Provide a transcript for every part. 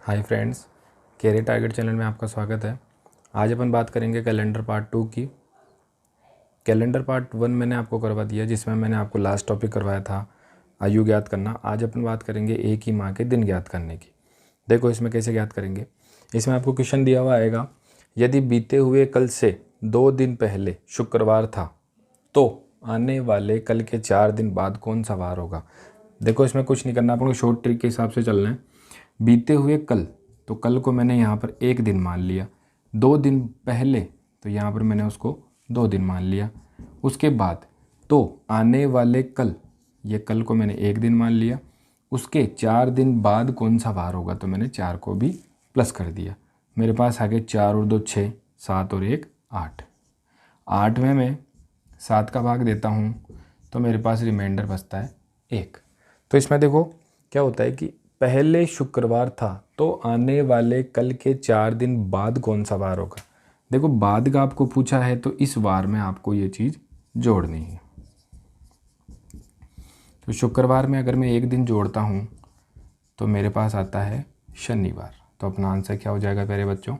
हाय friends, career target channel में आपका स्वागत है। आज अपन बात करेंगे कैलेंडर पार्ट 2 की। कैलेंडर पार्ट 1 मैंने आपको करवा दिया, जिसमें मैंने आपको लास्ट टॉपिक करवाया था आयु ज्ञात करना। आज अपन बात करेंगे एक ही माह के दिन ज्ञात करने की। देखो इसमें कैसे ज्ञात करेंगे। इसमें आपको क्वेश्चन दिया हुआ आएगा, यदि बीते हुए कल से 2 दिन पहले शुक्रवार था तो आने वाले कल के 4 दिन बाद कौन सा वार होगा। देखो इसमें कुछ नहीं करना, आपको शॉर्ट ट्रिक के हिसाब से चलना है। बीते हुए कल, तो कल को मैंने यहाँ पर 1 दिन मान लिया। 2 दिन पहले, तो यहाँ पर मैंने उसको 2 दिन मान लिया। उसके बाद तो आने वाले कल, ये कल को मैंने 1 दिन मान लिया। उसके 4 दिन बाद कौन सा वार होगा, तो मैंने 4 को भी प्लस कर दिया। मेरे पास आ गए 4 और 2 6, 7 और 1 8। 8 में मैं 7 का भाग देता हूँ तो मेरे पास रिमाइंडर बचता है 1। तो इसमें देखो क्या होता है कि पहले शुक्रवार था तो आने वाले कल के 4 दिन बाद कौन सा वार होगा। देखो बाद का आपको पूछा है तो इस वार में आपको ये चीज़ जोड़नी है। तो शुक्रवार में अगर मैं 1 दिन जोड़ता हूँ तो मेरे पास आता है शनिवार। तो अपना आंसर क्या हो जाएगा प्यारे बच्चों,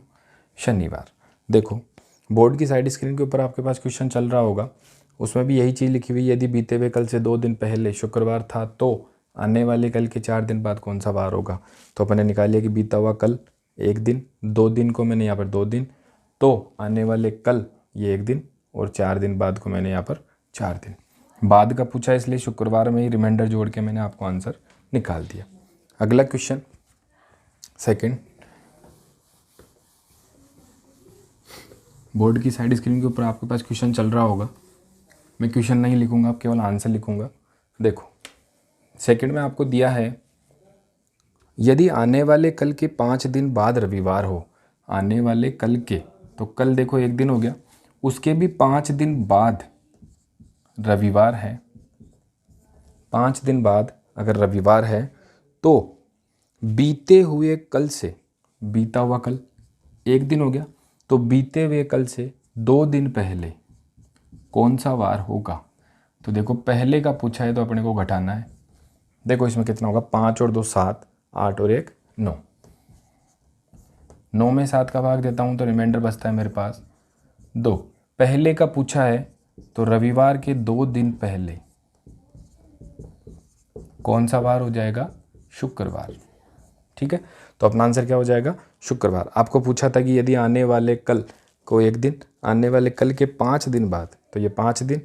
शनिवार। देखो बोर्ड की साइड स्क्रीन के ऊपर आपके पास क्वेश्चन चल रहा होगा, उसमें भी यही चीज़ लिखी हुई है, यदि बीते हुए कल से 2 दिन पहले शुक्रवार था तो आने वाले कल के 4 दिन बाद कौन सा वार होगा। तो अपने निकाल लिया कि बीता हुआ कल 1 दिन, 2 दिन को मैंने यहाँ पर 2 दिन, तो आने वाले कल ये 1 दिन, और 4 दिन बाद को मैंने यहाँ पर 4 दिन। बाद का पूछा इसलिए शुक्रवार में ही रिमाइंडर जोड़ के मैंने आपको आंसर निकाल दिया। अगला क्वेश्चन सेकंड, बोर्ड की साइड स्क्रीन के ऊपर आपके पास क्वेश्चन चल रहा होगा। मैं क्वेश्चन नहीं लिखूंगा, आप केवल आंसर लिखूंगा। देखो सेकंड में आपको दिया है, यदि आने वाले कल के 5 दिन बाद रविवार हो। आने वाले कल के, तो कल देखो 1 दिन हो गया, उसके भी 5 दिन बाद रविवार है। 5 दिन बाद अगर रविवार है तो बीते हुए कल से, बीता हुआ कल 1 दिन हो गया, तो बीते हुए कल से 2 दिन पहले कौन सा वार होगा। तो देखो पहले का पूछा है तो अपने को घटाना है। देखो इसमें कितना होगा, 5 और 2 7, 8 और 1 9। 9 में 7 का भाग देता हूँ तो रिमाइंडर बचता है मेरे पास 2। पहले का पूछा है तो रविवार के 2 दिन पहले कौन सा वार हो जाएगा, शुक्रवार। ठीक है, तो अपना आंसर क्या हो जाएगा, शुक्रवार। आपको पूछा था कि यदि आने वाले कल को 1 दिन, आने वाले कल के 5 दिन बाद, तो ये 5 दिन,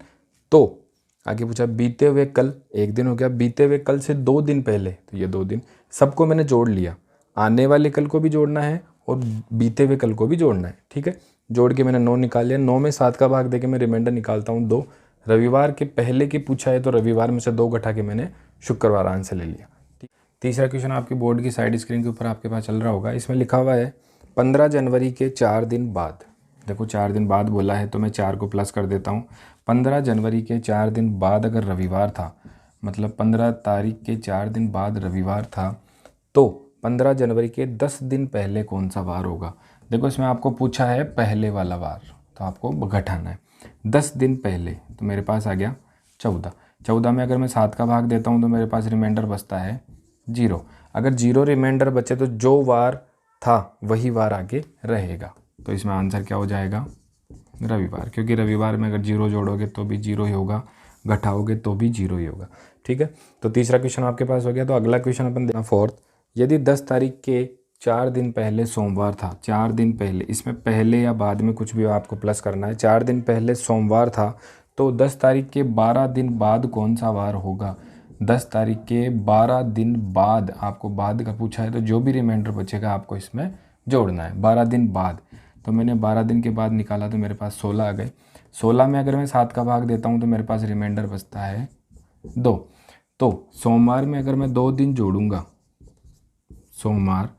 तो आगे पूछा बीते हुए कल 1 दिन हो गया, बीते हुए कल से 2 दिन पहले, तो ये 2 दिन। सबको मैंने जोड़ लिया, आने वाले कल को भी जोड़ना है और बीते हुए कल को भी जोड़ना है। ठीक है, जोड़ के मैंने 9 निकाल लिया। 9 में 7 का भाग देके मैं रिमाइंडर निकालता हूँ 2। रविवार के पहले की पूछा है तो रविवार में से 2 घटा के मैंने शुक्रवार आंसर ले लिया। तीसरा क्वेश्चन आपकी बोर्ड की साइड स्क्रीन के ऊपर आपके पास चल रहा होगा। इसमें लिखा हुआ है 15 जनवरी के 4 दिन बाद। देखो 4 दिन बाद बोला है तो मैं 4 को प्लस कर देता हूँ। 15 जनवरी के 4 दिन बाद अगर रविवार था, मतलब 15 तारीख के 4 दिन बाद रविवार था, तो 15 जनवरी के 10 दिन पहले कौन सा वार होगा। देखो इसमें आपको पूछा है पहले वाला वार, तो आपको घटाना है। 10 दिन पहले, तो मेरे पास आ गया 14। 14 में अगर मैं 7 का भाग देता हूँ तो मेरे पास रिमाइंडर बचता है 0। अगर 0 रिमाइंडर बचे तो जो वार था वही वार आगे रहेगा। तो इसमें आंसर क्या हो जाएगा, रविवार, क्योंकि रविवार में अगर 0 जोड़ोगे तो भी 0 ही होगा, घटाओगे तो भी 0 ही होगा। ठीक है, तो तीसरा क्वेश्चन आपके पास हो गया। तो अगला क्वेश्चन अपन देखना फोर्थ, यदि 10 तारीख के 4 दिन पहले सोमवार था, 4 दिन पहले, इसमें पहले या बाद में कुछ भी आपको प्लस करना है। 4 दिन पहले सोमवार था तो 10 तारीख के 12 दिन बाद कौन सा वार होगा। 10 तारीख के 12 दिन बाद, आपको बाद का पूछा है तो जो भी रिमाइंडर बचेगा आपको इसमें जोड़ना है। 12 दिन बाद, तो मैंने 12 दिन के बाद निकाला तो मेरे पास 16 आ गए। 16 में अगर मैं 7 का भाग देता हूँ तो मेरे पास रिमाइंडर बचता है 2। तो सोमवार में अगर मैं 2 दिन जोड़ूंगा, सोमवार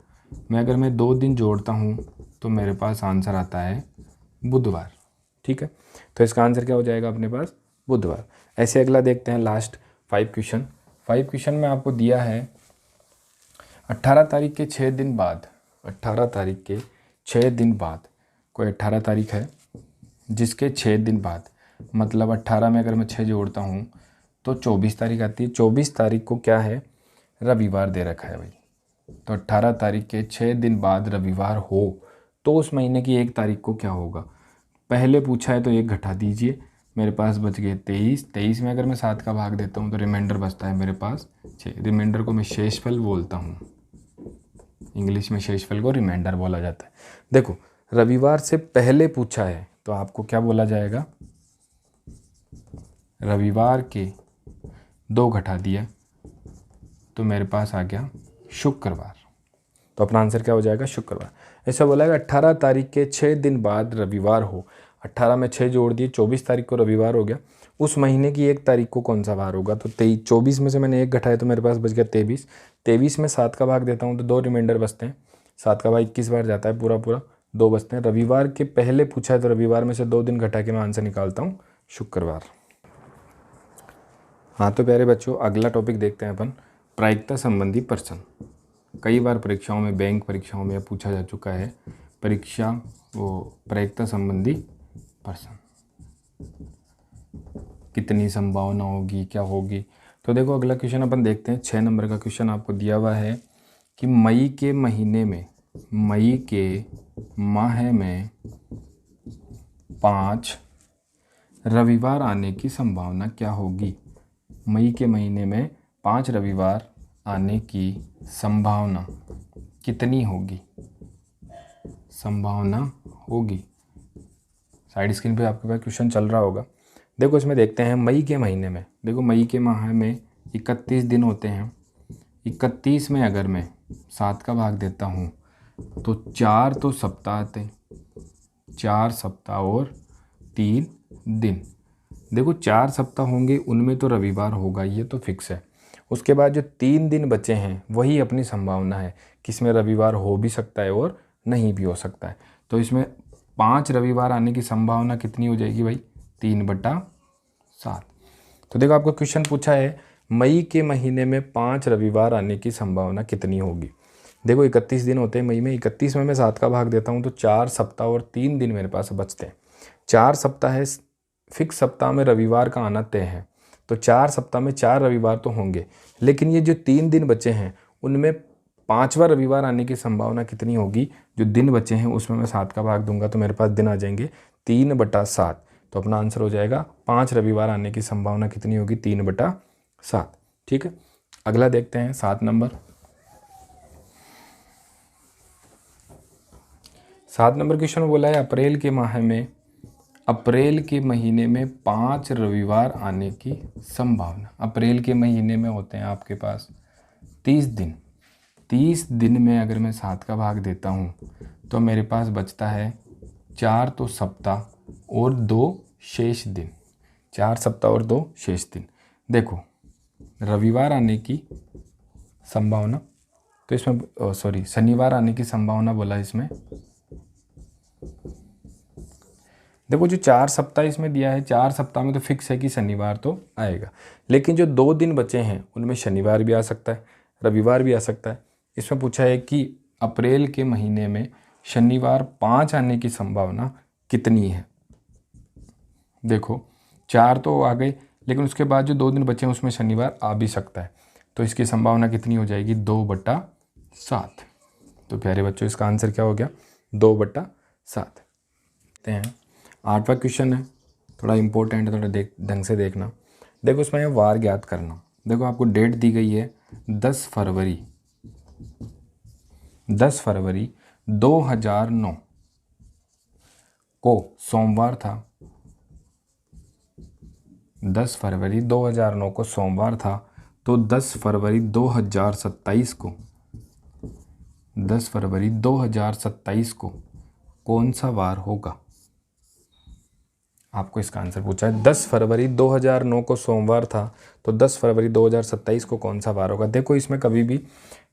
में अगर मैं 2 दिन जोड़ता हूँ तो मेरे पास आंसर आता है बुधवार। ठीक है, तो इसका आंसर क्या हो जाएगा अपने पास, बुधवार। ऐसे अगला देखते हैं लास्ट 5 क्वेश्चन। 5 क्वेश्चन में आपको दिया है 18 तारीख के 6 दिन बाद, 18 तारीख के 6 दिन बाद, कोई 18 तारीख है जिसके 6 दिन बाद, मतलब 18 में अगर मैं 6 जोड़ता हूँ तो 24 तारीख आती है। 24 तारीख को क्या है, रविवार दे रखा है भाई। तो 18 तारीख के 6 दिन बाद रविवार हो तो उस महीने की 1 तारीख को क्या होगा। पहले पूछा है तो 1 घटा दीजिए, मेरे पास बच गए 23। 23 में अगर मैं 7 का भाग देता हूँ तो रिमाइंडर बचता है मेरे पास 6। रिमाइंडर को मैं शेषफल बोलता हूँ, इंग्लिश में शेषफल को रिमाइंडर बोला जाता है। देखो रविवार से पहले पूछा है तो आपको क्या बोला जाएगा, रविवार के 2 घटा दिया तो मेरे पास आ गया शुक्रवार। तो अपना आंसर क्या हो जाएगा, शुक्रवार। ऐसा बोला है 18 तारीख के 6 दिन बाद रविवार हो, 18 में 6 जोड़ दिए, 24 तारीख को रविवार हो गया। उस महीने की 1 तारीख को कौन सा वार होगा, तो 24 में से मैंने 1 घटाया तो मेरे पास बच गया 23। 23 में 7 का भाग देता हूँ तो 2 रिमाइंडर बचते हैं, 7 का भाग 21 बार जाता है, पूरा पूरा 2 बचते हैं। रविवार के पहले पूछा है तो रविवार में से 2 दिन घटा के मैं आंसर निकालता हूँ शुक्रवार। हाँ तो प्यारे बच्चों अगला टॉपिक देखते हैं अपन, प्रायिकता संबंधी प्रश्न। कई बार परीक्षाओं में, बैंक परीक्षाओं में पूछा जा चुका है परीक्षा वो प्रायिकता संबंधी प्रश्न, कितनी संभावना होगी, क्या होगी। तो देखो अगला क्वेश्चन अपन देखते हैं। 6 नंबर का क्वेश्चन आपको दिया हुआ है कि मई के महीने में, मई के माह में 5 रविवार आने की संभावना क्या होगी। मई के महीने में 5 रविवार आने की संभावना कितनी होगी, संभावना होगी। साइड स्क्रीन पे आपके पास क्वेश्चन चल रहा होगा। देखो इसमें देखते हैं मई के महीने में, देखो मई के माह में 31 दिन होते हैं। 31 में अगर मैं 7 का भाग देता हूँ तो 4 तो सप्ताह आते हैं, 4 सप्ताह और 3 दिन। देखो 4 सप्ताह होंगे उनमें तो रविवार होगा, ये तो फिक्स है। उसके बाद जो 3 दिन बचे हैं वही अपनी संभावना है कि इसमें रविवार हो भी सकता है और नहीं भी हो सकता है। तो इसमें 5 रविवार आने की संभावना कितनी हो जाएगी भाई, 3/7। तो देखो आपको क्वेश्चन पूछा है मई के महीने में 5 रविवार आने की संभावना कितनी होगी। देखो 31 दिन होते हैं मई में, 31 में मैं 7 का भाग देता हूँ तो 4 सप्ताह और 3 दिन मेरे पास बचते हैं। 4 सप्ताह है, फिक्स सप्ताह में रविवार का आना तय है, तो 4 सप्ताह में 4 रविवार तो होंगे, लेकिन ये जो 3 दिन बचे हैं उनमें 5वां रविवार आने की संभावना कितनी होगी। जो दिन बचे हैं उसमें मैं 7 का भाग दूंगा तो मेरे पास दिन आ जाएंगे 3/7। तो अपना आंसर हो जाएगा 5 रविवार आने की संभावना कितनी होगी, 3/7। ठीक है, अगला देखते हैं 7 नंबर। 7 नंबर क्वेश्चन बोला है अप्रैल के माह में, अप्रैल के महीने में 5 रविवार आने की संभावना। अप्रैल के महीने में होते हैं आपके पास 30 दिन। 30 दिन में अगर मैं 7 का भाग देता हूँ तो मेरे पास बचता है 4 तो सप्ताह और 2 शेष दिन, 4 सप्ताह और 2 शेष दिन। देखो रविवार आने की संभावना, तो इसमें शनिवार आने की संभावना बोला इसमें। देखो जो 4 सप्ताह इसमें दिया है, 4 सप्ताह में तो फिक्स है कि शनिवार तो आएगा, लेकिन जो 2 दिन बचे हैं उनमें शनिवार भी आ सकता है, रविवार भी आ सकता है। इसमें पूछा है कि अप्रैल के महीने में शनिवार 5 आने की संभावना कितनी है। देखो 4 तो आ गए, लेकिन उसके बाद जो 2 दिन बचे हैं उसमें शनिवार आ भी सकता है, तो इसकी संभावना कितनी हो जाएगी, 2/7। तो प्यारे बच्चों इसका आंसर क्या हो गया, 2/7। देखते हैं 8वां क्वेश्चन है, थोड़ा इंपॉर्टेंट है, थोड़ा ढंग से देखना। देखो उसमें वार ज्ञात करना। देखो आपको डेट दी गई है 10 फरवरी 2009 को सोमवार था। 10 फरवरी 2009 को सोमवार था, तो 10 फरवरी 2027 को, 10 फरवरी 2027 को कौन सा वार होगा। आपको इसका आंसर पूछा है 10 फरवरी 2009 को सोमवार था, तो 10 फरवरी 2027 को कौन सा वार होगा। देखो इसमें कभी भी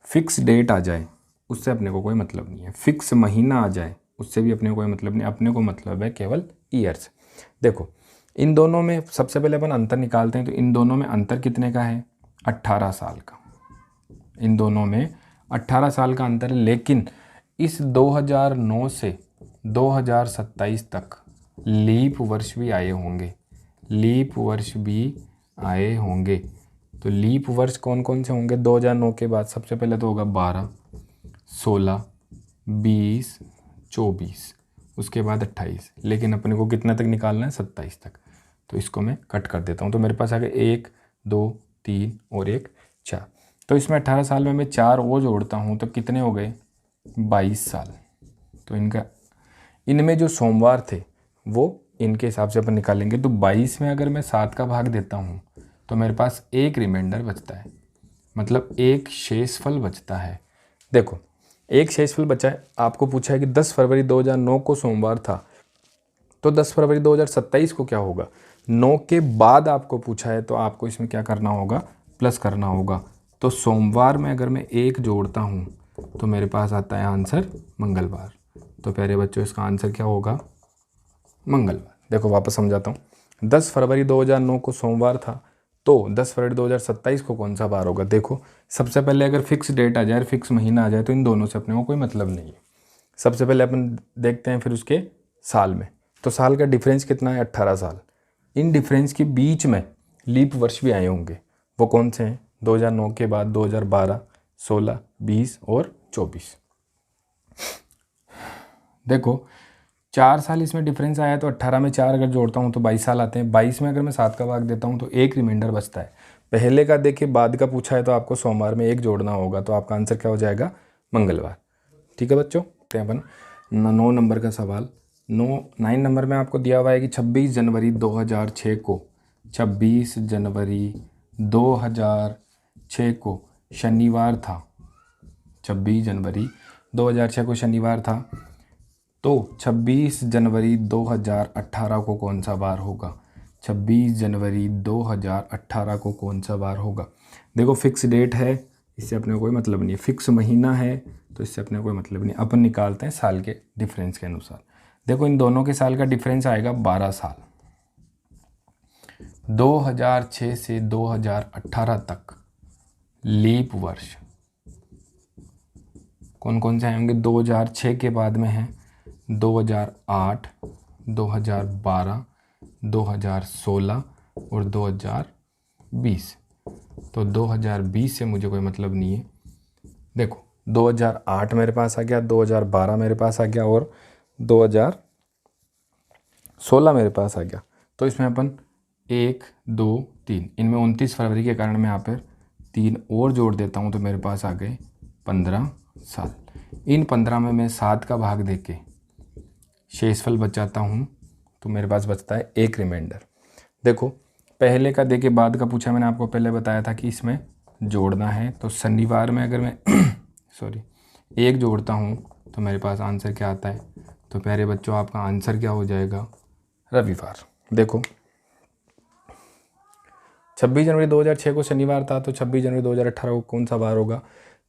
फिक्स डेट आ जाए उससे अपने को कोई मतलब नहीं है, फिक्स महीना आ जाए उससे भी अपने को कोई मतलब नहीं, अपने को मतलब है केवल ईयर से। देखो इन दोनों में सबसे पहले अपन अंतर निकालते हैं, तो इन दोनों में अंतर कितने का है, 18 साल का। इन दोनों में 18 साल का अंतर है, लेकिन इस 2009 से 2027 तक लीप वर्ष भी आए होंगे, लीप वर्ष भी आए होंगे। तो लीप वर्ष कौन कौन से होंगे, 2009 के बाद सबसे पहले तो होगा 12, 16, 20, 24, उसके बाद 28, लेकिन अपने को कितना तक निकालना है, 27 तक। तो इसको मैं कट कर देता हूँ। तो मेरे पास आ गया 1, 2, 3 और 1, 4। तो इसमें 18 साल में मैं 4 और जोड़ता हूँ तो कितने हो गए, 22 साल। तो इनमें जो सोमवार थे वो इनके हिसाब से अपन निकालेंगे। तो 22 में अगर मैं 7 का भाग देता हूँ तो मेरे पास एक रिमाइंडर बचता है, मतलब एक शेषफल बचता है। देखो एक शेषफल बचा है। आपको पूछा है कि 10 फरवरी 2009 को सोमवार था, तो 10 फरवरी 2027 को क्या होगा। 9 के बाद आपको पूछा है तो आपको इसमें क्या करना होगा, प्लस करना होगा। तो सोमवार में अगर मैं 1 जोड़ता हूँ तो मेरे पास आता है आंसर मंगलवार। तो प्यारे बच्चों इसका आंसर क्या होगा, मंगलवार। देखो वापस समझाता हूँ। 10 फरवरी 2009 को सोमवार था, तो 10 फरवरी 2027 को कौन सा बार होगा। देखो सबसे पहले अगर फिक्स डेट आ जाए, फिक्स महीना आ जाए, तो इन दोनों से अपने को कोई मतलब नहीं है। सबसे पहले अपन देखते हैं फिर उसके साल में। तो साल का डिफरेंस कितना है, 18 साल। इन डिफरेंस के बीच में लीप वर्ष भी आए होंगे, वो कौन से हैं, 2009 के बाद 2012, 16, 20 और 24। देखो 4 साल इसमें डिफरेंस आया, तो 18 में 4 अगर जोड़ता हूँ तो 22 साल आते हैं। 22 में अगर मैं 7 का भाग देता हूँ तो एक रिमाइंडर बचता है। पहले का देखिए, बाद का पूछा है तो आपको सोमवार में 1 जोड़ना होगा, तो आपका आंसर क्या हो जाएगा, मंगलवार। ठीक है बच्चों, अपन 9 नंबर का सवाल। 9 नंबर में आपको दिया हुआ है कि 26 जनवरी 2006 को 26 जनवरी 2006 को शनिवार था। 26 जनवरी 2006 को शनिवार था, तो 26 जनवरी 2018 को कौन सा बार होगा। 26 जनवरी 2018 को कौन सा बार होगा। देखो फिक्स डेट है, इससे अपने को कोई मतलब नहीं है। फिक्स महीना है तो इससे अपने को कोई मतलब नहीं। अपन निकालते हैं साल के डिफरेंस के अनुसार। देखो इन दोनों के साल का डिफरेंस आएगा 12 साल। 2006 से 2018 तक लीप वर्ष कौन कौन से आएंगे। 2006 के बाद में है 2008, 2012, 2016 और 2020। तो 2020 से मुझे कोई मतलब नहीं है। देखो 2008 मेरे पास आ गया, 2012 मेरे पास आ गया और 2016 मेरे पास आ गया। तो इसमें अपन 1, 2, 3, इनमें 29 फरवरी के कारण मैं यहाँ पर 3 और जोड़ देता हूँ तो मेरे पास आ गए 15 साल। इन 15 में मैं 7 का भाग देके शेषफल बचाता हूँ तो मेरे पास बचता है एक रिमाइंडर। देखो पहले का देके बाद का पूछा, मैंने आपको पहले बताया था कि इसमें जोड़ना है। तो शनिवार में अगर मैं 1 जोड़ता हूँ तो मेरे पास आंसर क्या आता है। तो प्यारे बच्चों आपका आंसर क्या हो जाएगा, रविवार। देखो 26 जनवरी 2006 को शनिवार था, तो 26 जनवरी 2018 को कौन सा बार होगा।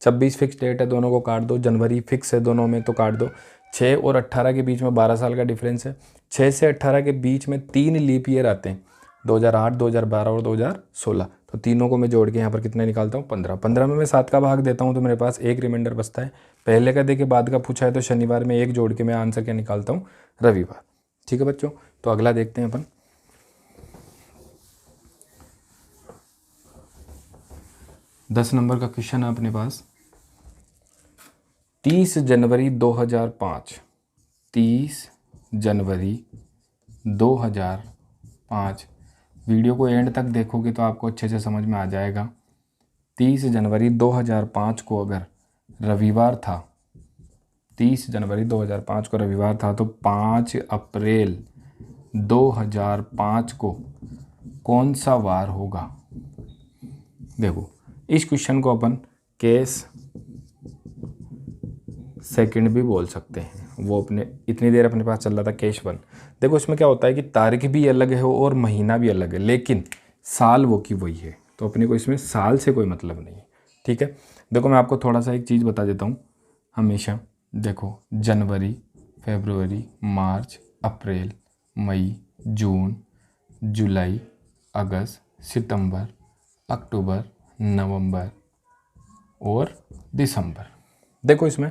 26 फिक्स डेट है, दोनों को काट दो। जनवरी फिक्स है दोनों में तो काट दो। 6 और 18 के बीच में 12 साल का डिफरेंस है। 6 से 18 के बीच में 3 लीप ईयर आते हैं, 2008, 2012 और 2016। तो तीनों को मैं जोड़ के यहाँ पर कितने निकालता हूँ, 15। 15 में मैं 7 का भाग देता हूँ तो मेरे पास एक रिमाइंडर बचता है। पहले का देके बाद का पूछा है तो शनिवार में 1 जोड़ के मैं आंसर क्या निकालता हूँ, रविवार। ठीक है बच्चों, तो अगला देखते हैं अपन। 10 नंबर का क्वेश्चन है अपने पास। 30 जनवरी 2005, 30 जनवरी 2005। वीडियो को एंड तक देखोगे तो आपको अच्छे से समझ में आ जाएगा। 30 जनवरी 2005 को अगर रविवार था, 30 जनवरी 2005 को रविवार था, तो 5 अप्रैल 2005 को कौन सा वार होगा। देखो इस क्वेश्चन को अपन केस सेकंड भी बोल सकते हैं, वो अपने इतनी देर अपने पास चल रहा था केस 1। देखो इसमें क्या होता है कि तारीख भी अलग है और महीना भी अलग है, लेकिन साल वो की वही है। तो अपने को इसमें साल से कोई मतलब नहीं है। ठीक है, देखो मैं आपको थोड़ा सा एक चीज़ बता देता हूँ हमेशा। देखो जनवरी, फरवरी, मार्च, अप्रैल, मई, जून, जुलाई, अगस्त, सितंबर, अक्टूबर, नवंबर और दिसंबर। देखो इसमें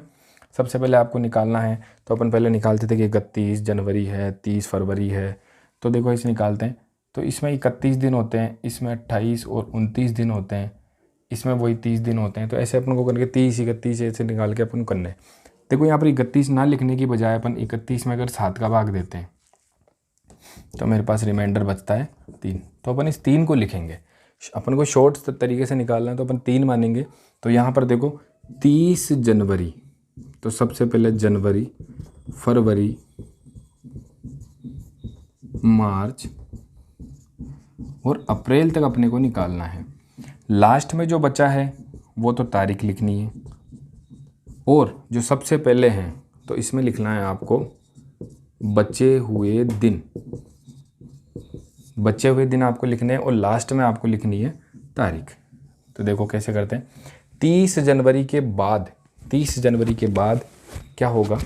सबसे पहले आपको निकालना है, तो अपन पहले निकालते थे कि 31 जनवरी है, 30 फरवरी है। तो देखो इसे निकालते हैं, तो इसमें 31 दिन होते हैं, इसमें 28 और 29 दिन होते हैं, इसमें वही 30 दिन होते हैं। तो ऐसे अपन को करके 30, 31 ऐसे निकाल के अपन करने। देखो यहाँ पर 31 ना लिखने की बजाय अपन 31 में अगर 7 का भाग देते हैं तो मेरे पास रिमाइंडर बचता है 3। तो अपन इस 3 को लिखेंगे। अपन को शॉर्ट तरीके से निकालना है तो अपन 3 मानेंगे। तो यहाँ पर देखो 30 जनवरी, तो सबसे पहले जनवरी, फरवरी, मार्च और अप्रैल तक अपने को निकालना है। लास्ट में जो बचा है वो तो तारीख लिखनी है, और जो सबसे पहले हैं तो इसमें लिखना है आपको बचे हुए दिन। बचे हुए दिन आपको लिखने हैं और लास्ट में आपको लिखनी है तारीख। तो देखो कैसे करते हैं। 30 जनवरी के बाद, 30 जनवरी के बाद क्या होगा,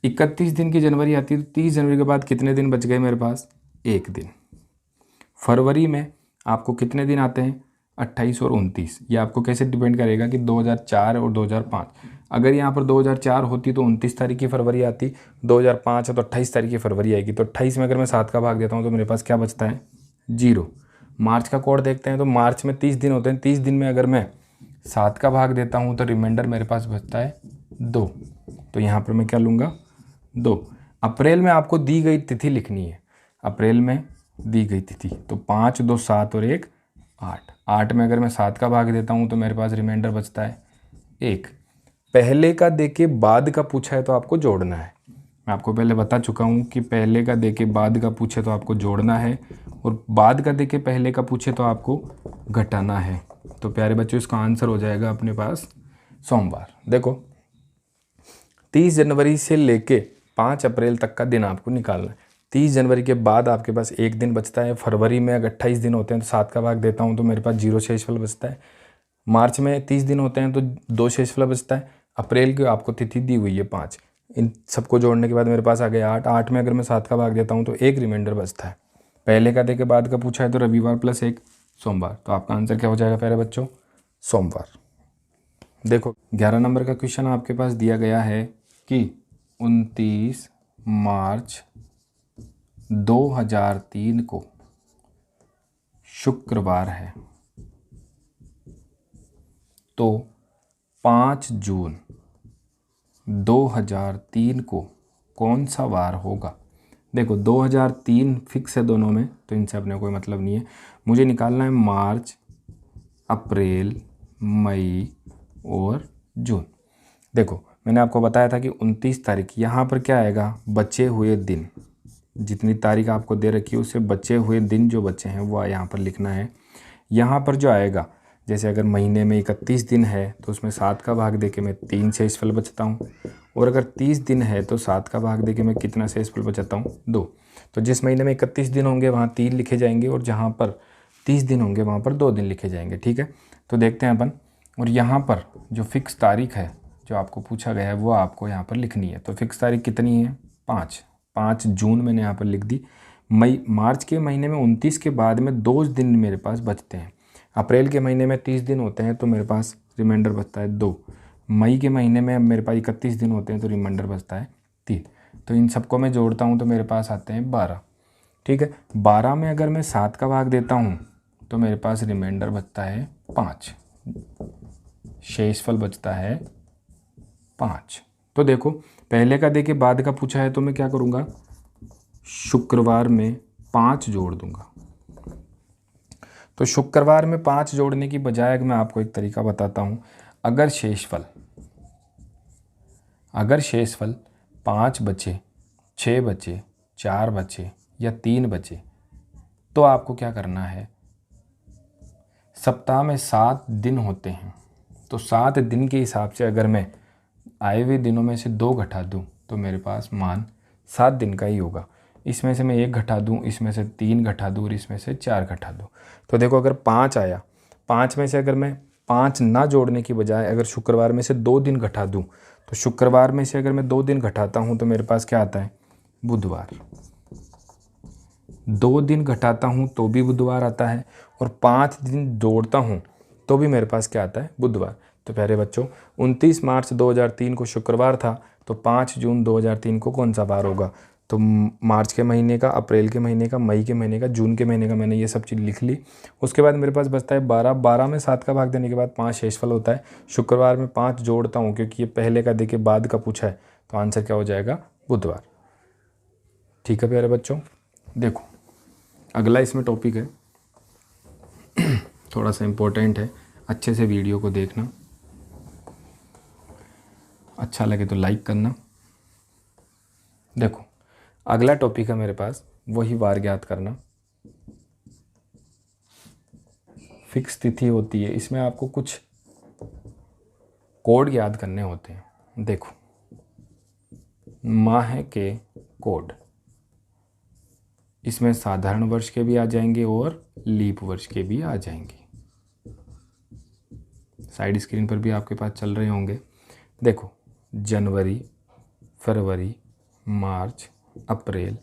31 दिन की जनवरी आती है तो 30 जनवरी के बाद कितने दिन बच गए मेरे पास, 1 दिन। फरवरी में आपको कितने दिन आते हैं, 28 और 29। ये आपको कैसे डिपेंड करेगा कि 2004 और 2005। अगर यहाँ पर 2004 होती तो 29 तारीख की फरवरी आती, 2005 है तो 28 तारीख की फरवरी आएगी। तो 28 में अगर मैं 7 का भाग देता हूँ तो मेरे पास क्या बचता है, 0। मार्च का कोड देखते हैं तो मार्च में 30 दिन होते हैं। 30 दिन में अगर मैं 7 का भाग देता हूँ तो रिमाइंडर मेरे पास बचता है 2। तो यहाँ पर मैं क्या लूँगा, 2। अप्रैल में आपको दी गई तिथि लिखनी है। अप्रैल में दी गई तिथि तो 5, 2, 7 और 1, 8। 8 में अगर मैं 7 का भाग देता हूँ तो मेरे पास रिमाइंडर बचता है 1। पहले का दे के बाद का पूछा है तो आपको जोड़ना है। मैं आपको पहले बता चुका हूँ कि पहले का दे के बाद का पूछे तो आपको जोड़ना है, और बाद का दे के पहले का पूछे तो आपको घटाना है। तो प्यारे बच्चों इसका आंसर हो जाएगा अपने पास सोमवार। देखो 30 जनवरी से लेके 5 अप्रैल तक का दिन आपको निकालना है। 30 जनवरी के बाद आपके पास 1 दिन बचता है। फरवरी में अगर 28 दिन होते हैं तो 7 का भाग देता हूँ तो मेरे पास 0 शेषफल बचता है। मार्च में 30 दिन होते हैं तो 2 शेषफल बचता है। अप्रैल की आपको तिथि दी हुई है 5। इन सबको जोड़ने के बाद मेरे पास आ गया 8। 8 में अगर मैं 7 का भाग देता हूँ तो 1 रिमाइंडर बचता है। पहले का दे के बाद का पूछा है तो रविवार प्लस 1 सोमवार। तो आपका आंसर क्या हो जाएगा प्यारे बच्चों, सोमवार। देखो 11 नंबर का क्वेश्चन आपके पास दिया गया है कि 29 मार्च 2003 को शुक्रवार है, तो 5 जून 2003 को कौन सा वार होगा। देखो 2003 फिक्स है दोनों में, तो इनसे अपने कोई मतलब नहीं है। मुझे निकालना है मार्च, अप्रैल, मई और जून। देखो मैंने आपको बताया था कि 29 तारीख, यहाँ पर क्या आएगा, बचे हुए दिन। जितनी तारीख आपको दे रखी है उससे बचे हुए दिन जो बचे हैं वो यहाँ पर लिखना है। यहाँ पर जो आएगा, जैसे अगर महीने में 31 दिन है तो उसमें 7 का भाग देके मैं 3 शेषफल बचता हूँ, और अगर 30 दिन है तो 7 का भाग देके मैं कितना शेषफल बचाता हूँ, 2। तो जिस महीने में 31 दिन होंगे वहाँ 3 लिखे जाएंगे, और जहाँ पर 30 दिन होंगे वहाँ पर 2 दिन लिखे जाएंगे। ठीक है, तो देखते हैं अपन। और यहाँ पर जो फिक्स तारीख है जो आपको पूछा गया है वो आपको यहाँ पर लिखनी है। तो फिक्स तारीख कितनी है, 5 जून मैंने यहाँ पर लिख दी। मार्च के महीने में 29 के बाद में 2 दिन मेरे पास बचते हैं। अप्रैल के महीने में 30 दिन होते हैं तो मेरे पास रिमाइंडर बचता है 2। मई के महीने में मेरे पास 31 दिन होते हैं तो रिमाइंडर बचता है 3। तो इन सबको मैं जोड़ता हूँ तो मेरे पास आते हैं 12। ठीक है, 12 में अगर मैं 7 का भाग देता हूँ तो मेरे पास रिमाइंडर बचता है 5, शेषफल बचता है 5। तो देखो पहले का दे के बाद का पूछा है तो मैं क्या करूँगा, शुक्रवार में 5 जोड़ दूंगा। तो शुक्रवार में 5 जोड़ने की बजाय मैं आपको एक तरीका बताता हूँ। अगर शेषफल 5 बचे, 6 बचे, 4 बचे या 3 बचे, तो आपको क्या करना है, सप्ताह में 7 दिन होते हैं तो 7 दिन के हिसाब से अगर मैं आए हुए दिनों में से 2 घटा दूं तो मेरे पास मान 7 दिन का ही होगा। इसमें से मैं 1 घटा दूं, इसमें से 3 घटा दूं और इसमें से 4 घटा दूं। तो देखो अगर 5 आया, 5 में से अगर मैं 5 ना जोड़ने की बजाय अगर शुक्रवार में से 2 दिन घटा दूं, तो शुक्रवार में से अगर मैं 2 दिन घटाता हूं तो मेरे पास क्या आता है, बुधवार। 2 दिन घटाता हूं तो भी बुधवार आता है, और 5 दिन जोड़ता हूं तो भी मेरे पास क्या आता है, बुधवार। तो प्यारे बच्चों 29 मार्च 2003 को शुक्रवार था, तो 5 जून 2003 को कौन सा वार होगा। तो मार्च के महीने का, अप्रैल के महीने का, मई के महीने का, जून के महीने का मैंने ये सब चीज़ लिख ली। उसके बाद मेरे पास बचता है 12। 12 में 7 का भाग देने के बाद 5 शेषफल होता है। शुक्रवार में 5 जोड़ता हूँ क्योंकि ये पहले का देखिए बाद का पूछा है, तो आंसर क्या हो जाएगा? बुधवार। ठीक है प्यारे बच्चों, देखो अगला इसमें टॉपिक है, थोड़ा सा इम्पोर्टेंट है, अच्छे से वीडियो को देखना, अच्छा लगे तो लाइक करना। देखो अगला टॉपिक है मेरे पास, वही वार ज्ञात करना। फिक्स तिथि होती है, इसमें आपको कुछ कोड याद करने होते हैं। देखो माह के कोड, इसमें साधारण वर्ष के भी आ जाएंगे और लीप वर्ष के भी आ जाएंगे। साइड स्क्रीन पर भी आपके पास चल रहे होंगे। देखो जनवरी, फरवरी, मार्च, अप्रैल,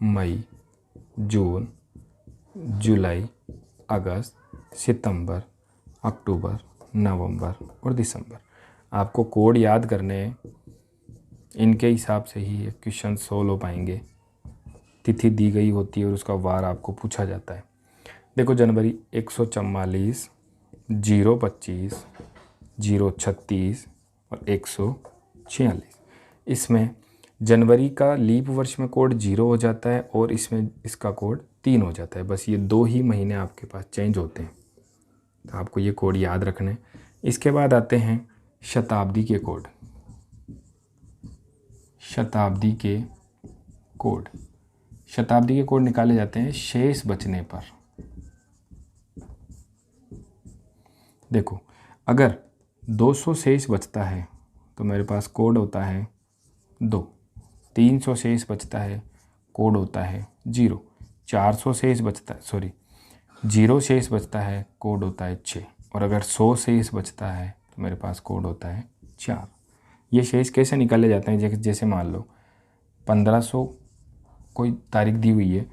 मई, जून, जुलाई, अगस्त, सितंबर, अक्टूबर, नवंबर और दिसंबर। आपको कोड याद करने हैं, इनके हिसाब से ही क्वेश्चन सोल्व हो पाएंगे। तिथि दी गई होती है और उसका वार आपको पूछा जाता है। देखो जनवरी 144, 025, 036 और 146। इसमें जनवरी का लीप वर्ष में कोड 0 हो जाता है और इसमें इसका कोड 3 हो जाता है। बस ये 2 ही महीने आपके पास चेंज होते हैं, तो आपको ये कोड याद रखने। इसके बाद आते हैं शताब्दी के कोड। शताब्दी के कोड, शताब्दी के कोड निकाले जाते हैं शेष बचने पर। देखो अगर 200 शेष बचता है तो मेरे पास कोड होता है 2। 300 शेष बचता है, कोड होता है 0। 400 शेष बचता है, 0 शेष बचता है, कोड होता है 6। और अगर 100 शेष बचता है तो मेरे पास कोड होता है 4। ये शेष कैसे निकाले जाते हैं? जैसे मान लो 1500 कोई तारीख दी हुई है,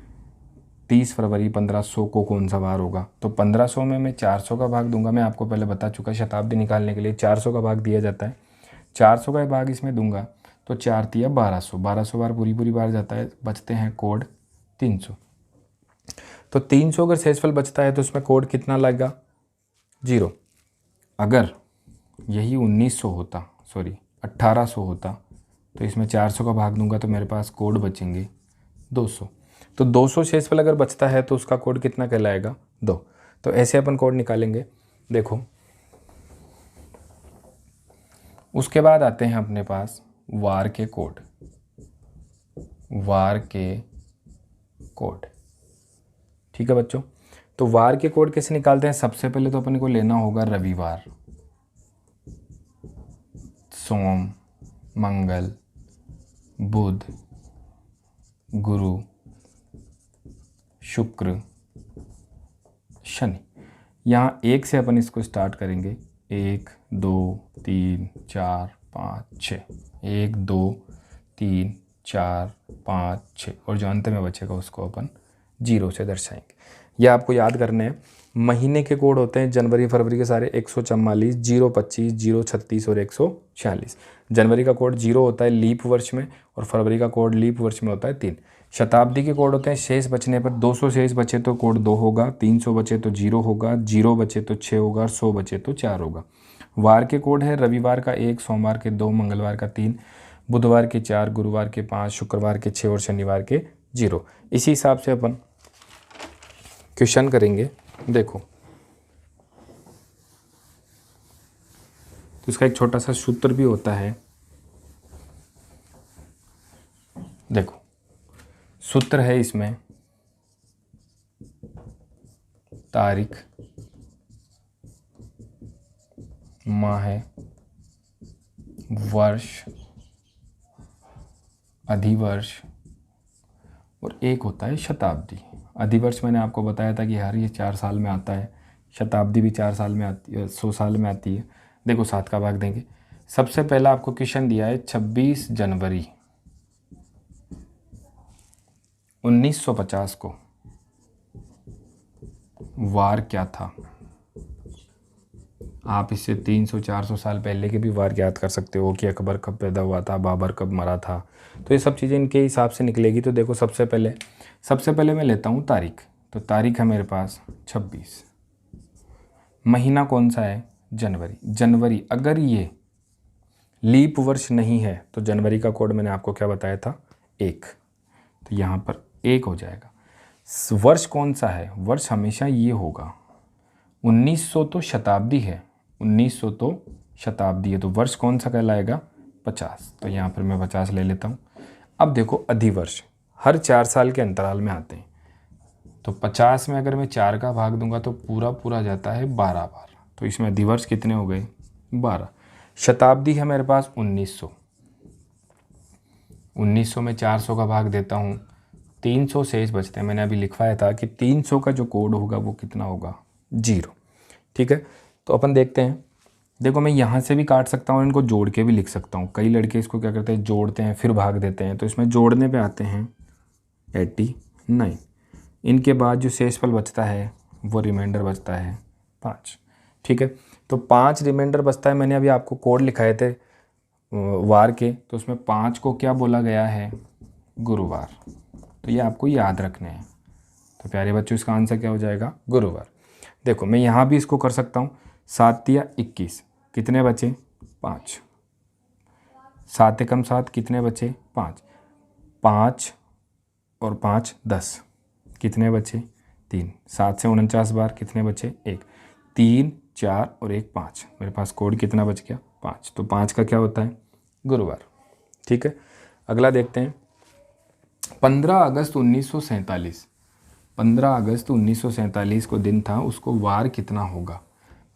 30 फरवरी 1500 को कौन सा वार होगा, तो 1500 में मैं 400 का भाग दूंगा। मैं आपको पहले बता चुका, शताब्दी निकालने के लिए 400 का भाग दिया जाता है। 400 का भाग इसमें दूंगा तो 4 तिया 1200, 1200 बार पूरी बार जाता है, बचते हैं कोड 300। तो 300 अगर शेषफल बचता है तो उसमें कोड कितना लगेगा? 0। अगर यही 1800 होता तो इसमें 400 का भाग दूंगा तो मेरे पास कोड बचेंगे 200। तो 200 शेषफल अगर बचता है तो उसका कोड कितना कहलाएगा? 2। तो ऐसे अपन कोड निकालेंगे। देखो उसके बाद आते हैं अपने पास वार के कोड। वार के कोड, ठीक है बच्चों। तो वार के कोड कैसे निकालते हैं? सबसे पहले तो अपने को लेना होगा रविवार, सोम, मंगल, बुध, गुरु, शुक्र, शनि। यहाँ 1 से अपन इसको स्टार्ट करेंगे। 1 2 3 4 5 6, 1 2 3 4 5 6 और जो अंत में बचेगा उसको अपन 0 से दर्शाएंगे। यह आपको याद करने हैं। महीने के कोड होते हैं जनवरी फरवरी के सारे 144, 025, 036 और 146। जनवरी का कोड 0 होता है लीप वर्ष में और फरवरी का कोड लीप वर्ष में होता है 3। शताब्दी के कोड होते हैं शेष बचने पर। 200 शेष बचे तो कोड 2 होगा, 300 बचे तो 0 होगा, 0 बचे तो 6 होगा और 100 बचे तो 4 होगा। वार के कोड है रविवार का 1, सोमवार के 2, मंगलवार का 3, बुधवार के 4, गुरुवार के 5, शुक्रवार के 6 और शनिवार के 0। इसी हिसाब से अपन क्वेश्चन करेंगे। देखो तो इसका एक छोटा सा सूत्र भी होता है। देखो सूत्र है इसमें तारीख, माह, वर्ष, अधिवर्ष और एक होता है शताब्दी। अधिवर्ष मैंने आपको बताया था कि हर ये 4 साल में आता है। शताब्दी भी 4 साल में आती है, 100 साल में आती है। देखो 7 का भाग देंगे। सबसे पहला आपको क्वेश्चन दिया है 26 जनवरी 1950 को वार क्या था? आप इससे 300-400 साल पहले के भी वार याद कर सकते हो कि अकबर कब पैदा हुआ था, बाबर कब मरा था। तो ये सब चीज़ें इनके हिसाब से निकलेगी। तो देखो सबसे पहले मैं लेता हूँ तारीख। तो तारीख है मेरे पास 26। महीना कौन सा है? जनवरी। अगर ये लीप वर्ष नहीं है तो जनवरी का कोड मैंने आपको क्या बताया था? 1। तो यहाँ पर 1 हो जाएगा। वर्ष कौन सा है? वर्ष हमेशा ये होगा। 1900 तो शताब्दी है, 1900 तो शताब्दी है, तो वर्ष कौन सा कहलाएगा? 50। तो यहाँ पर मैं 50 ले लेता हूँ। अब देखो अधिवर्ष हर 4 साल के अंतराल में आते हैं। तो 50 में अगर मैं 4 का भाग दूंगा तो पूरा जाता है 12 बार। तो इसमें अधिवर्ष कितने हो गए? 12। शताब्दी है मेरे पास 1900। 1900 में 400 का भाग देता हूँ, 300 शेष बचते हैं। मैंने अभी लिखवाया था कि 300 का जो कोड होगा वो कितना होगा? 0। ठीक है, तो अपन देखते हैं। देखो मैं यहाँ से भी काट सकता हूँ, इनको जोड़ के भी लिख सकता हूँ। कई लड़के इसको क्या करते हैं? जोड़ते हैं फिर भाग देते हैं। तो इसमें जोड़ने पे आते हैं 89। इनके बाद जो शेषफल बचता है वो रिमाइंडर बचता है 5। ठीक है, तो 5 रिमाइंडर बचता है। मैंने अभी आपको कोड लिखाए थे वार के, तो उसमें 5 को क्या बोला गया है? गुरुवार। तो ये आपको याद रखने हैं। तो प्यारे बच्चों इसका आंसर क्या हो जाएगा? गुरुवार। देखो मैं यहाँ भी इसको कर सकता हूँ। 7 या 21 कितने बचे? 5। 7 एकम 7 कितने बचे? 5। 5 और 5 10 कितने बचे? 3। 7 से 49 बार कितने बचे? 1। 3 4 और 1 5। मेरे पास कोड कितना बच गया? 5। तो 5 का क्या होता है? गुरुवार। ठीक है, अगला देखते हैं। 15 अगस्त 1947। 15 अगस्त 1947 को दिन था, उसको वार कितना होगा?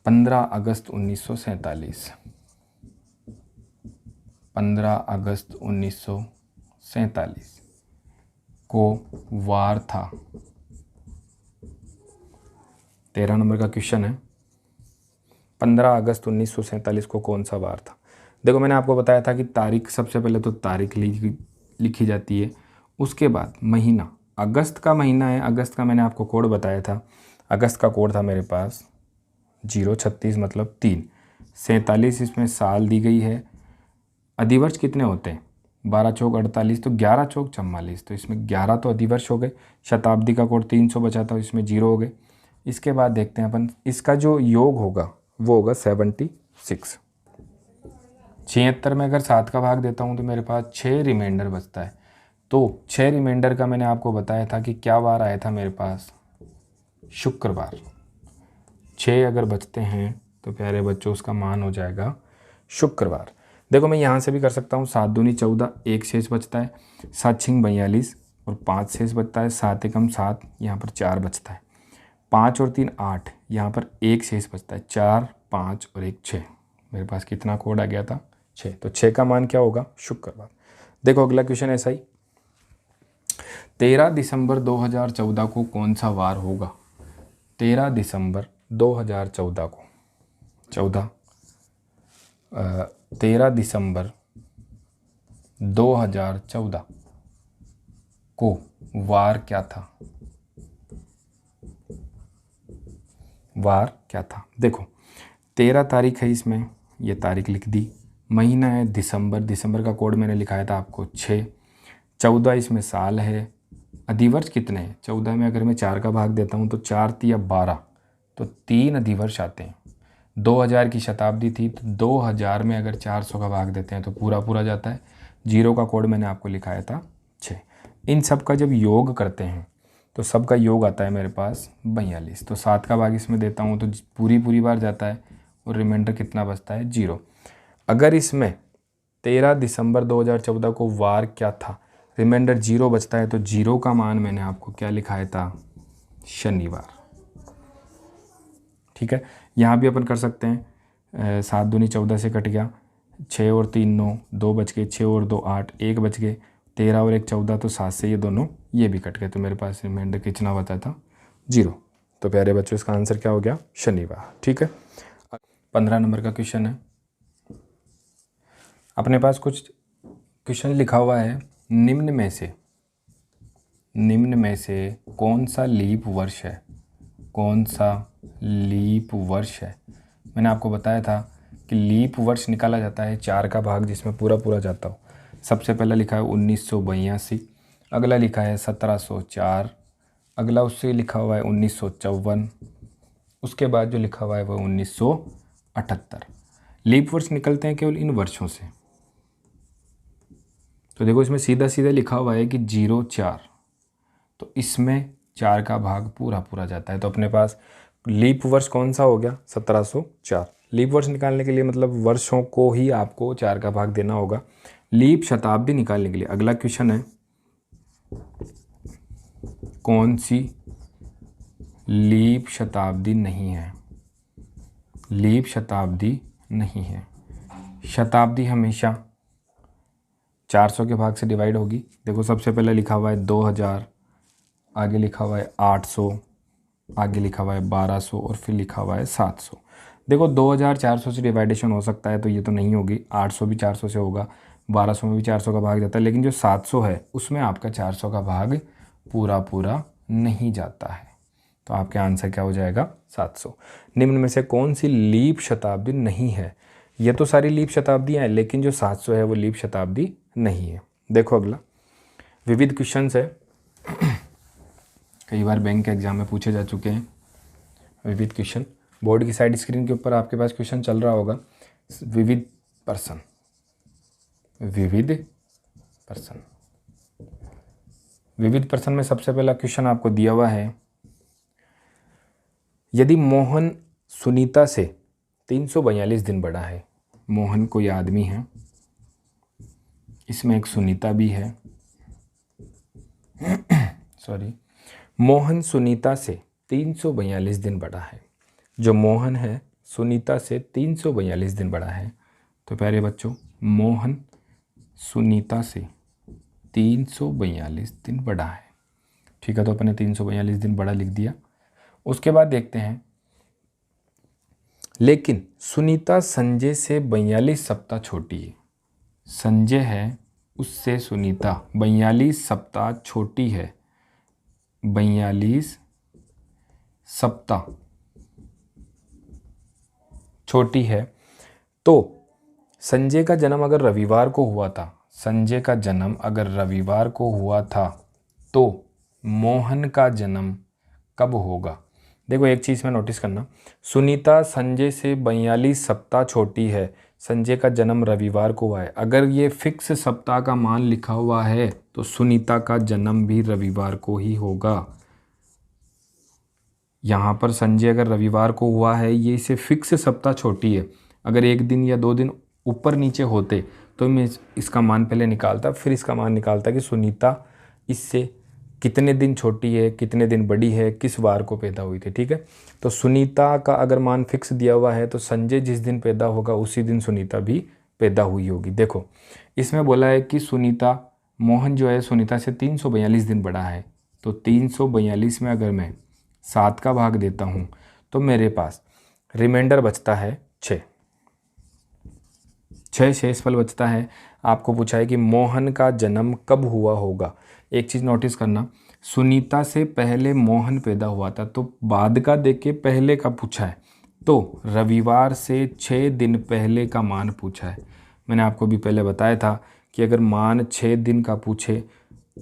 15 अगस्त 1947। 15 अगस्त 1947 को वार था। 13 नंबर का क्वेश्चन है। 15 अगस्त 1947 को कौन सा वार था? देखो मैंने आपको बताया था कि तारीख, सबसे पहले तो तारीख लिखी जाती है, उसके बाद महीना। अगस्त का महीना है, अगस्त का मैंने आपको कोड बताया था। अगस्त का कोड था मेरे पास 036 मतलब 3। 47 इसमें साल दी गई है। अधिवर्ष कितने होते हैं? 12 चौक 48, तो 11 चौक 44, तो इसमें 11 तो अधिवर्ष हो गए। शताब्दी का कोड 300 बचा था, इसमें 0 हो गए। इसके बाद देखते हैं अपन, इसका जो योग होगा वो होगा 76। 76 में अगर 7 का भाग देता हूँ तो मेरे पास 6 रिमाइंडर बचता है। तो 6 रिमाइंडर का मैंने आपको बताया था कि क्या वार आया था मेरे पास? शुक्रवार। 6 अगर बचते हैं तो प्यारे बच्चों उसका मान हो जाएगा शुक्रवार। देखो मैं यहाँ से भी कर सकता हूँ। 7 दूनी 14, 1 शेष बचता है। 7 छिंग 42 और 5 शेष बचता है। 7 एकम 7, यहाँ पर 4 बचता है। 5 और 3 8, यहाँ पर 1 शेष बचता है। 4 5 और 1 6। मेरे पास कितना कोड आ गया था? 6। तो 6 का मान क्या होगा? शुक्रवार। देखो अगला क्वेश्चन ऐसा ही। 13 दिसंबर 2014 को कौन सा वार होगा? 13 दिसंबर 2014 को 13 दिसंबर 2014 को वार क्या था? वार क्या था? देखो 13 तारीख है, इसमें ये तारीख लिख दी। महीना है दिसंबर, दिसंबर का कोड मैंने लिखाया था आपको 6। 14 इसमें साल है। अधिवर्ष कितने हैं? 14 में अगर मैं 4 का भाग देता हूँ तो 4 या 12, तो 3 अधिवर्ष आते हैं। 2000 की शताब्दी थी, तो 2000 में अगर 400 का भाग देते हैं तो पूरा जाता है। 0 का कोड मैंने आपको लिखाया था 6। इन सब का जब योग करते हैं तो सबका योग आता है मेरे पास 42। तो 7 का भाग इसमें देता हूँ तो पूरी बार जाता है और रिमाइंडर कितना बचता है? 0। अगर इसमें 13 दिसंबर 2014 को वार क्या था, रिमाइंडर 0 बचता है, तो 0 का मान मैंने आपको क्या लिखाया था? शनिवार। ठीक है, यहाँ भी अपन कर सकते हैं। 7 दूनी 14 से कट गया, 6 और 3 9, 2 बच गए, 6 और 2 8, 1 बच गए, 13 और 1 14, तो 7 से ये दोनों ये भी कट गए। तो मेरे पास रिमाइंडर कितना बचा था? 0। तो प्यारे बच्चों इसका आंसर क्या हो गया? शनिवार। ठीक है, 15 नंबर का क्वेश्चन है। अपने पास कुछ क्वेश्चन लिखा हुआ है। निम्न में से कौन सा लीप वर्ष है? कौन सा लीप वर्ष है मैंने आपको बताया था कि लीप वर्ष निकाला जाता है 4 का भाग जिसमें पूरा पूरा जाता हो। सबसे पहला लिखा है 1982, अगला लिखा है 1704, अगला उससे लिखा हुआ है 1954, उसके बाद जो लिखा हुआ है वो 1978। लीप वर्ष निकलते हैं केवल इन वर्षों से। तो देखो इसमें सीधा सीधा लिखा हुआ है कि 04, तो इसमें 4 का भाग पूरा पूरा जाता है। तो अपने पास लीप वर्ष कौन सा हो गया? 1704। लीप वर्ष निकालने के लिए मतलब वर्षों को ही आपको 4 का भाग देना होगा। लीप शताब्दी निकालने के लिए अगला क्वेश्चन है, कौन सी लीप शताब्दी नहीं है? लीप शताब्दी नहीं है। शताब्दी हमेशा 400 के भाग से डिवाइड होगी। देखो सबसे पहले लिखा हुआ है 2000, आगे लिखा हुआ है 800, आगे लिखा हुआ है 1200 और फिर लिखा हुआ है 700। देखो 2000 400 से डिवाइडेशन हो सकता है तो ये तो नहीं होगी। 800 भी 400 से होगा, 1200 में भी 400 का भाग जाता है, लेकिन जो 700 है उसमें आपका 400 का भाग पूरा पूरा नहीं जाता है। तो आपके आंसर क्या हो जाएगा? 700। निम्न में से कौन सी लीप शताब्दी नहीं है? ये तो सारी लीप शताब्दियाँ हैं, लेकिन जो 700 है वो लीप शताब्दी नहीं है। देखो अगला विविध क्वेश्चन है, कई बार बैंक के एग्जाम में पूछे जा चुके हैं विविध क्वेश्चन। बोर्ड की साइड स्क्रीन के ऊपर आपके पास क्वेश्चन चल रहा होगा, विविध पर्सन, विविध पर्सन। विविध पर्सन में सबसे पहला क्वेश्चन आपको दिया हुआ है, यदि मोहन सुनीता से 342 दिन बड़ा है। मोहन कोई आदमी है, इसमें एक सुनीता भी है सॉरी, मोहन सुनीता से 342 दिन बड़ा है। जो मोहन है सुनीता से 342 दिन बड़ा है। तो प्यारे बच्चों, मोहन सुनीता से 342 दिन बड़ा है। ठीक है, तो अपने 342 दिन बड़ा लिख दिया। उसके बाद देखते हैं, लेकिन सुनीता संजय से 42 सप्ताह छोटी है। संजय है उससे सुनीता 42 सप्ताह छोटी है, 42 सप्ताह छोटी है। तो संजय का जन्म अगर रविवार को हुआ था, संजय का जन्म अगर रविवार को हुआ था, तो मोहन का जन्म कब होगा? देखो एक चीज़ में नोटिस करना, सुनीता संजय से 42 सप्ताह छोटी है, संजय का जन्म रविवार को हुआ है। अगर ये फिक्स सप्ताह का मान लिखा हुआ है तो सुनीता का जन्म भी रविवार को ही होगा। यहाँ पर संजय अगर रविवार को हुआ है, ये इसे फिक्स सप्ताह छोटी है। अगर एक दिन या 2 दिन ऊपर नीचे होते तो मैं इसका मान पहले निकालता, फिर इसका मान निकालता कि सुनीता इससे कितने दिन छोटी है, कितने दिन बड़ी है, किस वार को पैदा हुई थी। ठीक है, तो सुनीता का अगर मान फिक्स दिया हुआ है तो संजय जिस दिन पैदा होगा उसी दिन सुनीता भी पैदा हुई होगी। देखो इसमें बोला है कि सुनीता, मोहन जो है सुनीता से 342 दिन बड़ा है। तो 342 में अगर मैं 7 का भाग देता हूँ तो मेरे पास रिमाइंडर बचता है 6 शेषफल बचता है। आपको पूछा है कि मोहन का जन्म कब हुआ होगा। एक चीज़ नोटिस करना, सुनीता से पहले मोहन पैदा हुआ था, तो बाद का देख के पहले का पूछा है, तो रविवार से 6 दिन पहले का मान पूछा है। मैंने आपको भी पहले बताया था कि अगर मान 6 दिन का पूछे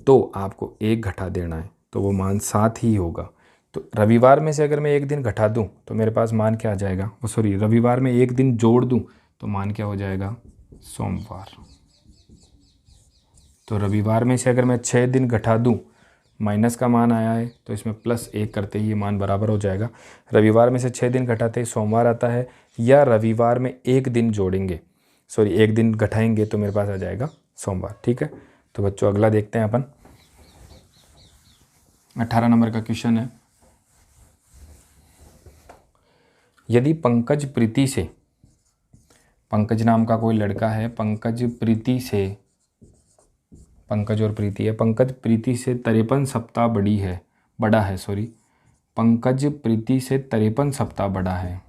तो आपको 1 घटा देना है, तो वो मान 7 ही होगा। तो रविवार में से अगर मैं 1 दिन घटा दूं तो मेरे पास मान क्या आ जाएगा, सॉरी रविवार में 1 दिन जोड़ दूं तो मान क्या हो जाएगा, सोमवार। तो रविवार में से अगर मैं 6 दिन घटा दूं, माइनस का मान आया है तो इसमें +1 करते ही ये मान बराबर हो जाएगा। रविवार में से 6 दिन घटाते ही सोमवार आता है, या रविवार में 1 दिन जोड़ेंगे, सॉरी 1 दिन घटाएंगे तो मेरे पास आ जाएगा सोमवार। ठीक है, तो बच्चों अगला देखते हैं अपन। 18 नंबर का क्वेश्चन है, यदि पंकज प्रीति से, पंकज नाम का कोई लड़का है, पंकज प्रीति से, पंकज और प्रीति है, पंकज प्रीति से 53 सप्ताह बड़ा है सॉरी, पंकज प्रीति से 53 सप्ताह बड़ा है।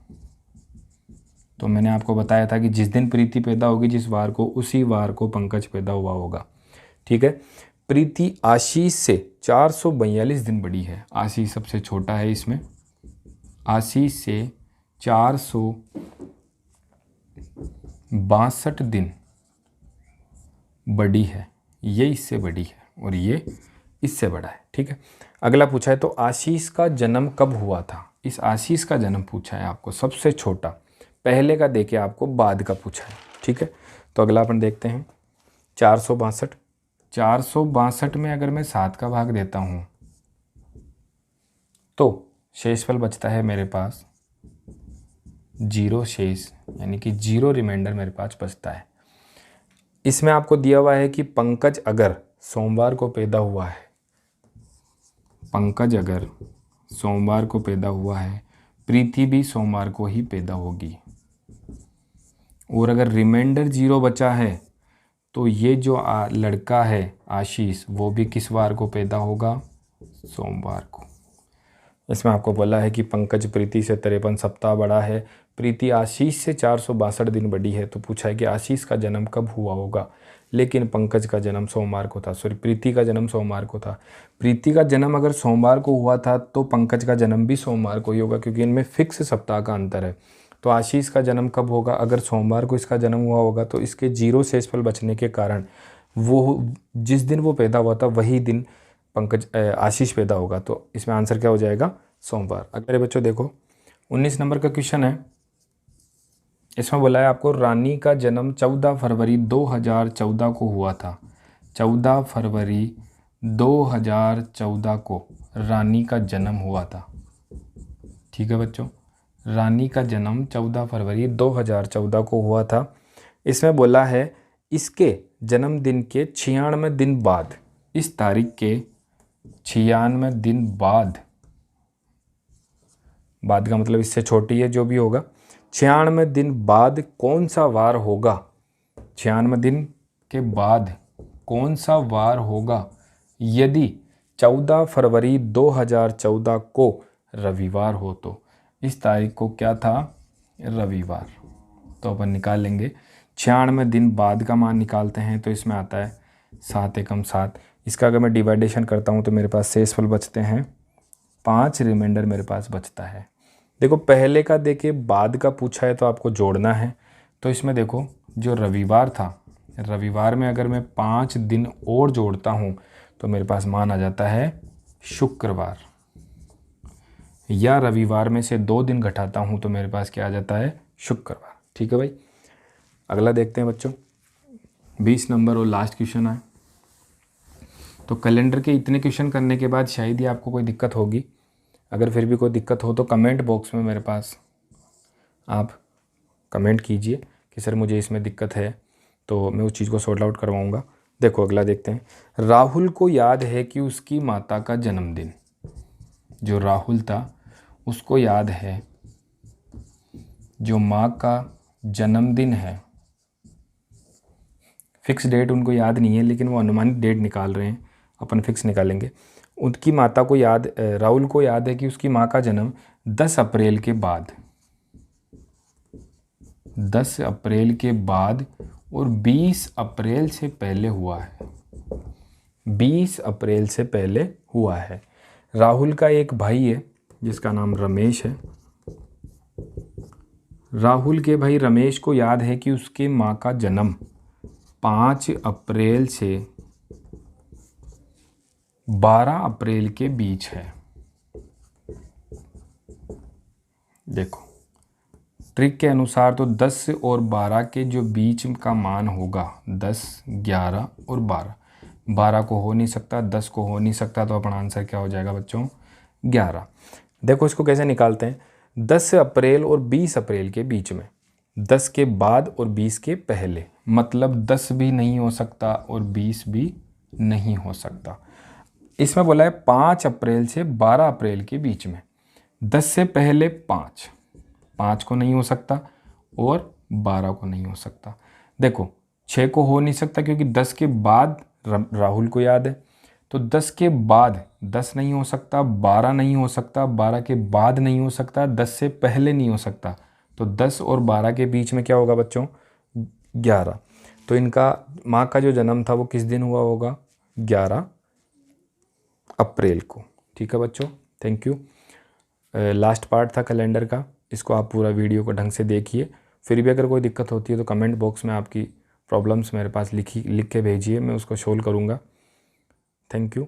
तो मैंने आपको बताया था कि जिस दिन प्रीति पैदा होगी जिस वार को, उसी वार को पंकज पैदा हुआ होगा। ठीक है, प्रीति आशीष से 442 दिन बड़ी है। आशीष सबसे छोटा है इसमें, आशीष से 462 दिन बड़ी है, ये इससे बड़ी है और ये इससे बड़ा है। ठीक है, अगला पूछा है तो आशीष का जन्म कब हुआ था। इस आशीष का जन्म पूछा है आपको, सबसे छोटा, पहले का देके आपको बाद का पूछा है। ठीक है, तो अगला अपन देखते हैं 462। 462 में अगर मैं 7 का भाग देता हूँ तो शेषफल बचता है मेरे पास 0 शेष, यानी कि 0 रिमाइंडर मेरे पास बचता है। इसमें आपको दिया हुआ है कि पंकज अगर सोमवार को पैदा हुआ है, पंकज अगर सोमवार को पैदा हुआ है, प्रीति भी सोमवार को ही पैदा होगी, और अगर रिमाइंडर 0 बचा है तो ये जो लड़का है आशीष, वो भी किस वार को पैदा होगा, सोमवार को। इसमें आपको बोला है कि पंकज प्रीति से 53 सप्ताह बड़ा है, प्रीति आशीष से 462 दिन बड़ी है, तो पूछा है कि आशीष का जन्म कब हुआ होगा, लेकिन पंकज का जन्म सोमवार को था, सॉरी प्रीति का जन्म सोमवार को था। प्रीति का जन्म अगर सोमवार को हुआ था तो पंकज का जन्म भी सोमवार को ही होगा, क्योंकि इनमें फिक्स सप्ताह का अंतर है। तो आशीष का जन्म कब होगा, अगर सोमवार को इसका जन्म हुआ होगा तो इसके 0 शेषफल बचने के कारण वो जिस दिन वो पैदा हुआ था वही दिन पंकज आशीष पैदा होगा। तो इसमें आंसर क्या हो जाएगा, सोमवार। अगले बच्चों देखो 19 नंबर का क्वेश्चन है, इसमें बोला है आपको रानी का जन्म 14 फरवरी 2014 को हुआ था। 14 फरवरी 2014 को रानी का जन्म हुआ था। ठीक है बच्चों, रानी का जन्म 14 फरवरी 2014 को हुआ था। इसमें बोला है इसके जन्मदिन के 96 दिन बाद, इस तारीख के 96 दिन बाद का मतलब इससे छोटी है जो भी होगा, 96 दिन बाद कौन सा वार होगा, 96 दिन के बाद कौन सा वार होगा यदि 14 फरवरी 2014 को रविवार हो। तो इस तारीख को क्या था, रविवार। तो अपन निकाल लेंगे 96 दिन बाद का मान निकालते हैं, तो इसमें आता है 7 एकम 7। इसका अगर मैं डिवाइडेशन करता हूँ तो मेरे पास शेषफल बचते हैं 5, रिमाइंडर मेरे पास बचता है। देखो पहले का देके बाद का पूछा है तो आपको जोड़ना है। तो इसमें देखो जो रविवार था, रविवार में अगर मैं 5 दिन और जोड़ता हूँ तो मेरे पास मान आ जाता है शुक्रवार, या रविवार में से 2 दिन घटाता हूँ तो मेरे पास क्या आ जाता है, शुक्रवार। ठीक है भाई, अगला देखते हैं बच्चों 20 नंबर और लास्ट क्वेश्चन है। तो कैलेंडर के इतने क्वेश्चन करने के बाद शायद ही आपको कोई दिक्कत होगी। अगर फिर भी कोई दिक्कत हो तो कमेंट बॉक्स में मेरे पास आप कमेंट कीजिए कि सर मुझे इसमें दिक्कत है, तो मैं उस चीज़ को सॉर्ट आउट करवाऊँगा। देखो अगला देखते हैं, राहुल को याद है कि उसकी माता का जन्मदिन, जो राहुल था उसको याद है जो माँ का जन्मदिन है, फिक्स डेट उनको याद नहीं है लेकिन वो अनुमानित डेट निकाल रहे हैं, अपन फिक्स निकालेंगे। उनकी माता को याद, राहुल को याद है कि उसकी माँ का जन्म 10 अप्रैल के बाद, 10 अप्रैल के बाद और 20 अप्रैल से पहले हुआ है, 20 अप्रैल से पहले हुआ है। राहुल का एक भाई है जिसका नाम रमेश है। राहुल के भाई रमेश को याद है कि उसके माँ का जन्म 5 अप्रैल से 12 अप्रैल के बीच है। देखो ट्रिक के अनुसार तो 10 और 12 के जो बीच का मान होगा, 10, 11 और 12, 12 को हो नहीं सकता, 10 को हो नहीं सकता, तो अपना आंसर क्या हो जाएगा बच्चों, 11। देखो इसको कैसे निकालते हैं, 10 अप्रैल और 20 अप्रैल के बीच में, 10 के बाद और 20 के पहले, मतलब 10 भी नहीं हो सकता और 20 भी नहीं हो सकता। इसमें बोला है 5 अप्रैल से 12 अप्रैल के बीच में, 10 से पहले 5 को नहीं हो सकता और 12 को नहीं हो सकता। देखो 6 को हो नहीं सकता क्योंकि 10 के बाद राहुल को याद है, तो 10 के बाद 10 नहीं हो सकता, 12 नहीं हो सकता, 12 के बाद नहीं हो सकता, 10 से पहले नहीं हो सकता, तो 10 और 12 के बीच में क्या होगा बच्चों, 11। तो इनका माँ का जो जन्म था वो किस दिन हुआ होगा, 11 अप्रैल को। ठीक है बच्चों, थैंक यू। लास्ट पार्ट था कैलेंडर का, इसको आप पूरा वीडियो को ढंग से देखिए। फिर भी अगर कोई दिक्कत होती है तो कमेंट बॉक्स में आपकी प्रॉब्लम्स मेरे पास लिख के भेजिए, मैं उसको सोल्व करूँगा। Thank you.